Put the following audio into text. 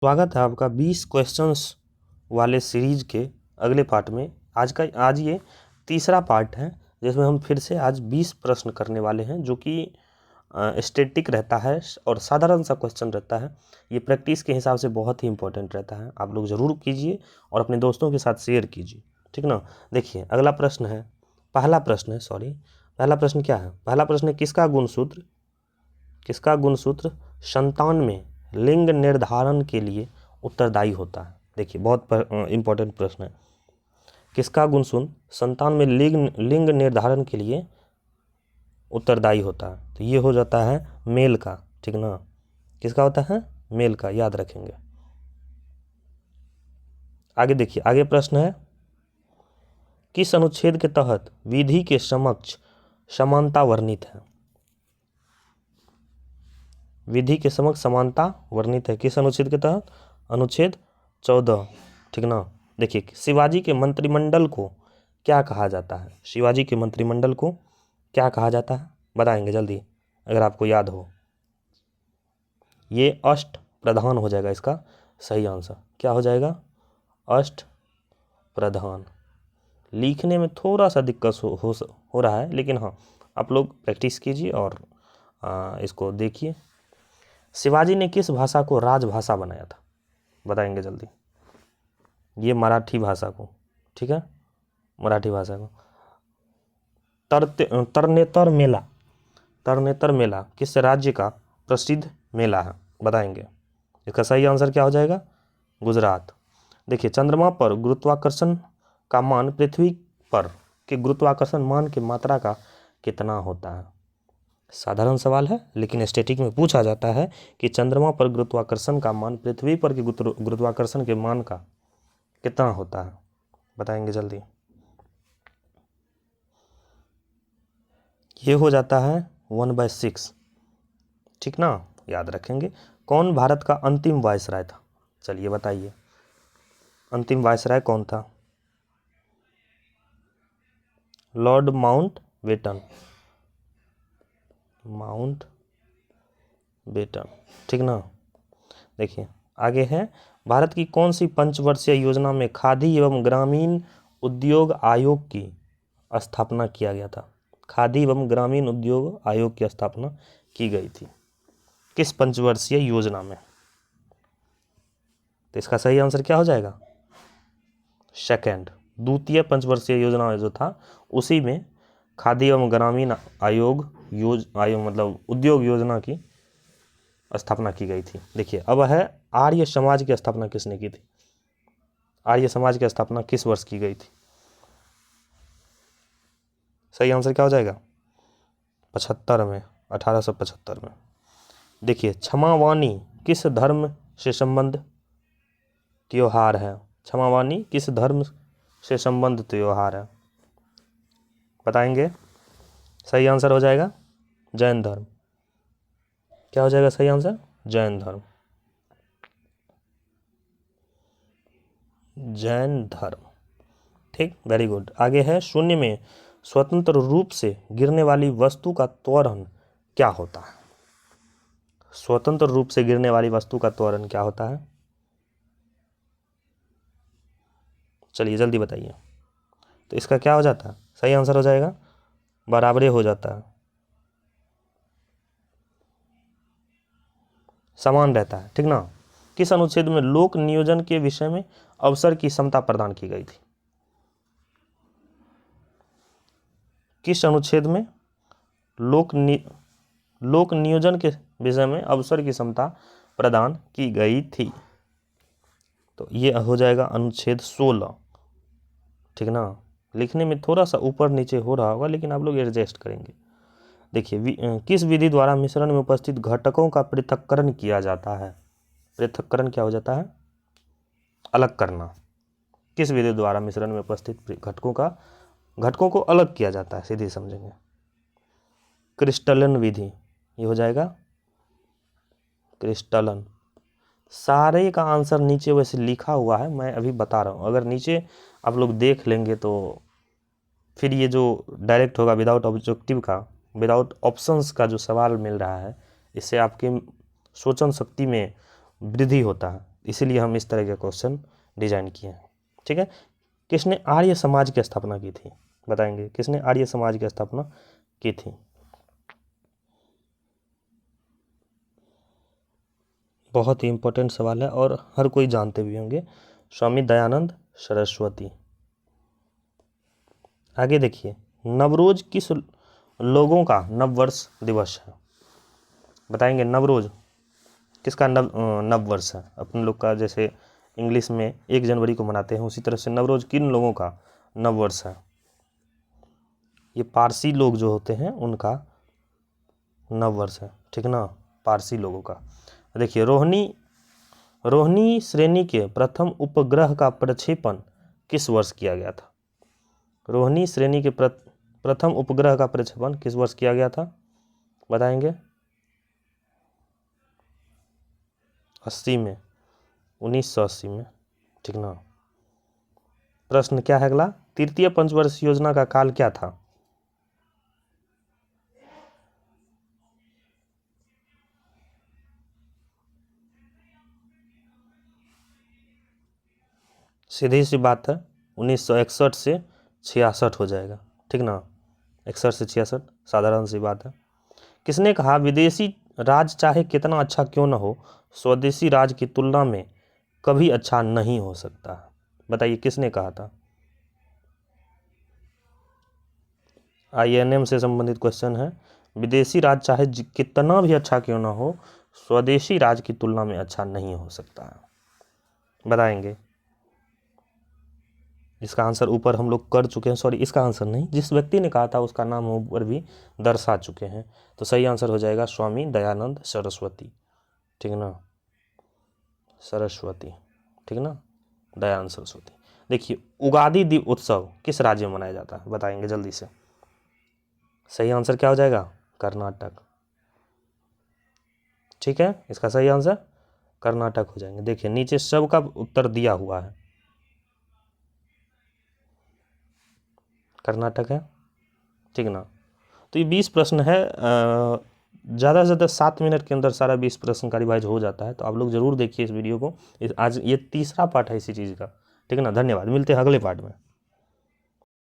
स्वागत है आपका 20 क्वेश्चंस वाले सीरीज के अगले पार्ट में। आज ये तीसरा पार्ट है जिसमें हम फिर से आज 20 प्रश्न करने वाले हैं, जो कि स्टैटिक रहता है और साधारण सा क्वेश्चन रहता है। ये प्रैक्टिस के हिसाब से बहुत ही इंपॉर्टेंट रहता है। आप लोग ज़रूर कीजिए और अपने दोस्तों के साथ शेयर कीजिए, ठीक ना। देखिए पहला प्रश्न क्या है। पहला प्रश्न है, किसका गुणसूत्र संतान में लिंग निर्धारण के लिए उत्तरदायी होता है। देखिए बहुत इंपॉर्टेंट प्रश्न है। किसका गुणसूत्र संतान में लिंग निर्धारण के लिए उत्तरदायी होता है, तो ये हो जाता है मेल का, ठीक ना। किसका होता है? मेल का, याद रखेंगे। आगे देखिए, आगे प्रश्न है, किस अनुच्छेद के तहत विधि के समक्ष समानता वर्णित है। विधि के समक्ष समानता वर्णित है किस अनुच्छेद के तहत? अनुच्छेद 14, ठीक ना। देखिए, शिवाजी के मंत्रिमंडल को क्या कहा जाता है? शिवाजी के मंत्रिमंडल को क्या कहा जाता है? बताएंगे जल्दी, अगर आपको याद हो। ये अष्ट प्रधान हो जाएगा इसका सही आंसर। क्या हो जाएगा? अष्ट प्रधान। लिखने में थोड़ा सा दिक्कत हो रहा है, लेकिन हाँ, आप लोग प्रैक्टिस कीजिए और इसको देखिए। शिवाजी ने किस भाषा को राजभाषा बनाया था? बताएंगे जल्दी। ये मराठी भाषा को, ठीक है, मराठी भाषा को। तरनेतर मेला किस राज्य का प्रसिद्ध मेला है? बताएंगे। इसका सही आंसर क्या हो जाएगा? गुजरात। देखिए, चंद्रमा पर गुरुत्वाकर्षण का मान पृथ्वी पर के गुरुत्वाकर्षण मान की मात्रा का कितना होता है? साधारण सवाल है, लेकिन स्टैटिक में पूछा जाता है कि चंद्रमा पर गुरुत्वाकर्षण का मान पृथ्वी पर के गुरुत्वाकर्षण के मान का कितना होता है? बताएंगे जल्दी। ये हो जाता है 1/6, ठीक ना, याद रखेंगे। कौन भारत का अंतिम वायसराय था? चलिए बताइए, अंतिम वायसराय कौन था? लॉर्ड माउंटबेटन, ठीक ना। देखिए आगे है, भारत की कौन सी पंचवर्षीय योजना में खादी एवं ग्रामीण उद्योग आयोग की स्थापना किया गया था? खादी एवं ग्रामीण उद्योग आयोग की स्थापना की गई थी किस पंचवर्षीय योजना में? तो इसका सही आंसर क्या हो जाएगा? सेकंड, द्वितीय पंचवर्षीय योजना जो था उसी में खादी एवं ग्रामीण आयोग मतलब उद्योग योजना की स्थापना की गई थी। देखिए अब है, आर्य समाज की स्थापना किसने की थी? आर्य समाज की स्थापना किस वर्ष की गई थी? सही आंसर क्या हो जाएगा? 75 में, 1875 में। देखिए, क्षमावानी किस धर्म से संबंध त्योहार है? क्षमावानी किस धर्म से संबंध त्योहार है? बताएंगे। सही आंसर हो जाएगा जैन धर्म। क्या हो जाएगा सही आंसर? जैन धर्म, जैन धर्म, ठीक, वेरी गुड। आगे है, शून्य में स्वतंत्र रूप से गिरने वाली वस्तु का त्वरण क्या होता है? स्वतंत्र रूप से गिरने वाली वस्तु का त्वरण क्या होता है? चलिए जल्दी बताइए। तो इसका क्या हो जाता है? सही आंसर हो जाएगा बराबरी हो जाता है, समान रहता है, ठीक ना। किस अनुच्छेद में लोक नियोजन के विषय में अवसर की समता प्रदान की गई थी? किस अनुच्छेद में लोक नियोजन के विषय में अवसर की समता प्रदान की गई थी? तो ये हो जाएगा अनुच्छेद 16, ठीक ना। लिखने में थोड़ा सा ऊपर नीचे हो रहा होगा, लेकिन आप लोग एडजस्ट करेंगे। देखिए, किस विधि द्वारा मिश्रण में उपस्थित घटकों का पृथक्करण किया जाता है? पृथक्करण क्या हो जाता है? अलग करना। किस विधि द्वारा मिश्रण में उपस्थित घटकों को अलग किया जाता है? सीधे समझेंगे, क्रिस्टलन विधि। ये हो जाएगा क्रिस्टलन। सारे का आंसर नीचे वैसे लिखा हुआ है, मैं अभी बता रहा हूँ। अगर नीचे आप लोग देख लेंगे तो फिर ये जो डायरेक्ट होगा विदाउट ऑब्जेक्टिव का, विदाउट ऑप्शंस का जो सवाल मिल रहा है, इससे आपकी सोचन शक्ति में वृद्धि होता है। इसीलिए हम इस तरह के क्वेश्चन डिजाइन किए हैं। ठीक है, किसने आर्य समाज की स्थापना की थी, बताएंगे किसने आर्य समाज की स्थापना की थी। बहुत ही इंपॉर्टेंट सवाल है और हर कोई जानते भी होंगे, स्वामी दयानंद सरस्वती। आगे देखिए, नवरोज किस लोगों का नववर्ष दिवस है, बताएंगे नवरोज किसका नव वर्ष है। अपने लोग का जैसे इंग्लिश में 1 जनवरी को मनाते हैं, उसी तरह से नवरोज किन लोगों का नव वर्ष है। ये पारसी लोग जो होते हैं उनका नव वर्ष है, ठीक ना, पारसी लोगों का। देखिए, रोहिणी श्रेणी के प्रथम उपग्रह का प्रक्षेपण किस वर्ष किया गया था। रोहिणी श्रेणी के प्रथम उपग्रह का प्रक्षेपण किस वर्ष किया गया था, बताएंगे। 80 में, 1980 में, ठीक ना। प्रश्न क्या है अगला, तृतीय पंचवर्ष योजना का काल क्या था। सीधी सी बात है, 1961 से 66 हो जाएगा, ठीक ना, 61 से 66, साधारण सी बात है। किसने कहा विदेशी राज चाहे कितना अच्छा क्यों ना हो, स्वदेशी राज की तुलना में कभी अच्छा नहीं हो सकता, बताइए किसने कहा था। INM से संबंधित क्वेश्चन है, विदेशी राज चाहे कितना भी अच्छा क्यों ना हो, स्वदेशी राज की तुलना में अच्छा नहीं हो सकता, बताएंगे। इसका आंसर ऊपर हम लोग कर चुके हैं, सॉरी इसका आंसर नहीं, जिस व्यक्ति ने कहा था उसका नाम हम ऊपर भी दर्शा चुके हैं। तो सही आंसर हो जाएगा स्वामी दयानंद सरस्वती, ठीक ना, सरस्वती, ठीक ना, दयानंद सरस्वती। देखिए, उगादि दिव्य उत्सव किस राज्य में मनाया जाता है, बताएंगे जल्दी से। सही आंसर क्या हो जाएगा, कर्नाटक, ठीक है, इसका सही आंसर कर्नाटक हो जाएंगे। देखिए, नीचे सबका उत्तर दिया हुआ है, कर्नाटक है, ठीक ना। तो ये 20 प्रश्न है, ज़्यादा से ज़्यादा 7 मिनट के अंदर सारा 20 प्रश्न का रिवाइज हो जाता है। तो आप लोग ज़रूर देखिए इस वीडियो को, आज ये तीसरा पार्ट है इसी चीज़ का, ठीक है ना। धन्यवाद, मिलते हैं अगले पार्ट में।